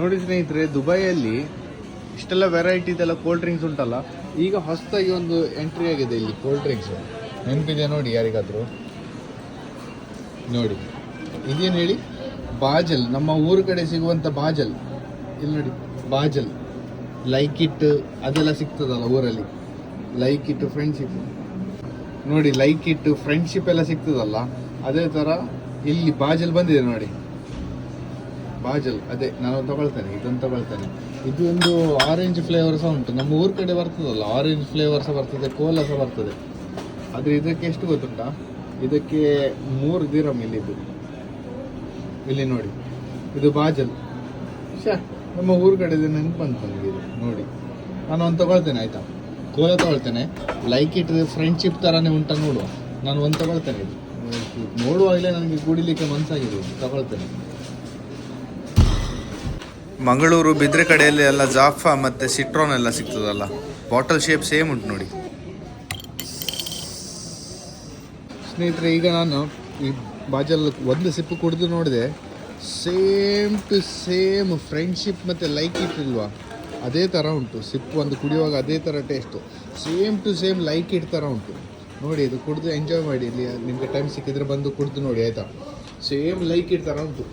ನೋಡಿ ಸ್ನೇಹಿತರೆ, ದುಬೈಯಲ್ಲಿ ಇಷ್ಟೆಲ್ಲ ವೆರೈಟಿದೆಲ್ಲ ಕೋಲ್ಡ್ ಡ್ರಿಂಕ್ಸ್ ಉಂಟಲ್ಲ, ಈಗ ಹೊಸದಾಗಿ ಒಂದು ಎಂಟ್ರಿ ಆಗಿದೆ ಇಲ್ಲಿ ಕೋಲ್ಡ್ ಡ್ರಿಂಕ್ಸ್. ನೆನಪಿದೆ ನೋಡಿ ಯಾರಿಗಾದರೂ? ನೋಡಿ ಇದೇನು ಹೇಳಿ, ಬಾಜಲ್. ನಮ್ಮ ಊರ ಕಡೆ ಸಿಗುವಂಥ ಬಾಜಲ್. ಇಲ್ಲಿ ನೋಡಿ ಬಾಜಲ್, ಲೈಕ್ ಇಟ್ ಅದೆಲ್ಲ ಸಿಗ್ತದಲ್ಲ ಊರಲ್ಲಿ. ಲೈಕ್ ಇಟ್ ಫ್ರೆಂಡ್ಶಿಪ್ ನೋಡಿ, ಲೈಕ್ ಇಟ್ ಫ್ರೆಂಡ್ಶಿಪ್ ಎಲ್ಲ ಸಿಗ್ತದಲ್ಲ, ಅದೇ ಥರ ಇಲ್ಲಿ ಬಾಜಲ್ ಬಂದಿದೆ ನೋಡಿ. ಬಾಜಲ್ ಅದೇ ನಾನು ತಗೊಳ್ತೇನೆ, ಇದನ್ನು ತಗೊಳ್ತೇನೆ. ಇದು ಒಂದು ಆರೆಂಜ್ ಫ್ಲೇವರ್ ಸಹ ಉಂಟು, ನಮ್ಮ ಊರ ಕಡೆ ಬರ್ತದಲ್ಲ ಆರೆಂಜ್ ಫ್ಲೇವರ್ ಸಹ ಬರ್ತದೆ, ಕೋಲಾ ಸಹ ಬರ್ತದೆ. ಆದರೆ ಇದಕ್ಕೆ ಎಷ್ಟು ಗೊತ್ತುಂಟಾ? ಇದಕ್ಕೆ 3 ದಿರಮ್ ಇಲ್ಲಿದ್ದು. ಇಲ್ಲಿ ನೋಡಿ, ಇದು ಬಾಜಲ್. ನಮ್ಮ ಊರ ಕಡೆ ನೆನಪು ಬಂತು ನನಗೆ ಇದು ನೋಡಿ. ನಾನು ಒಂದು ತಗೊಳ್ತೇನೆ ಆಯಿತಾ, ಕೋಲಾ ತಗೊಳ್ತೇನೆ. ಲೈಕ್ ಇಟ್ ಫ್ರೆಂಡ್ಶಿಪ್ ಥರನೇ ಉಂಟ ನೋಡುವ. ನಾನು ಒಂದು ತಗೊಳ್ತೇನೆ. ಇದು ನೋಡುವಾಗಲೇ ನನಗೆ ಕುಡಿಲಿಕ್ಕೆ ಮನಸ್ಸಾಗಿದೆ, ತಗೊಳ್ತೇನೆ. ಮಂಗಳೂರು ಬಿದ್ರೆ ಕಡೆಯಲ್ಲಿ ಎಲ್ಲ ಜಾಫಾ ಮತ್ತು ಸಿಟ್ರೋನ್ ಎಲ್ಲ ಸಿಗ್ತದಲ್ಲ, ಬಾಟಲ್ ಶೇಪ್ ಸೇಮ್ ಉಂಟು ನೋಡಿ. ಸ್ನೇಹಿತರೆ, ಈಗ ನಾನು ಈ ಬಾಜಲ್ ಒಂದು ಸಿಪ್ಪು ಕುಡಿದು ನೋಡಿದೆ, ಸೇಮ್ ಟು ಸೇಮ್ ಫ್ರೆಂಡ್ಶಿಪ್ ಮತ್ತು ಲೈಕ್ ಇಟ್ ಇಲ್ವಾ, ಅದೇ ಥರ ಉಂಟು. ಸಿಪ್ಪು ಒಂದು ಕುಡಿಯುವಾಗ ಅದೇ ಥರ taste, same to same like it ಥರ ಉಂಟು ನೋಡಿ. ಇದು ಕುಡಿದು ಎಂಜಾಯ್ ಮಾಡಿ. ಇಲ್ಲಿ ನಿಮಗೆ ಟೈಮ್ ಸಿಕ್ಕಿದ್ರೆ ಬಂದು ಕುಡಿದು ನೋಡಿ ಆಯಿತಾ. ಸೇಮ್ ಲೈಕ್ ಇಟ್ ಥರ ಉಂಟು.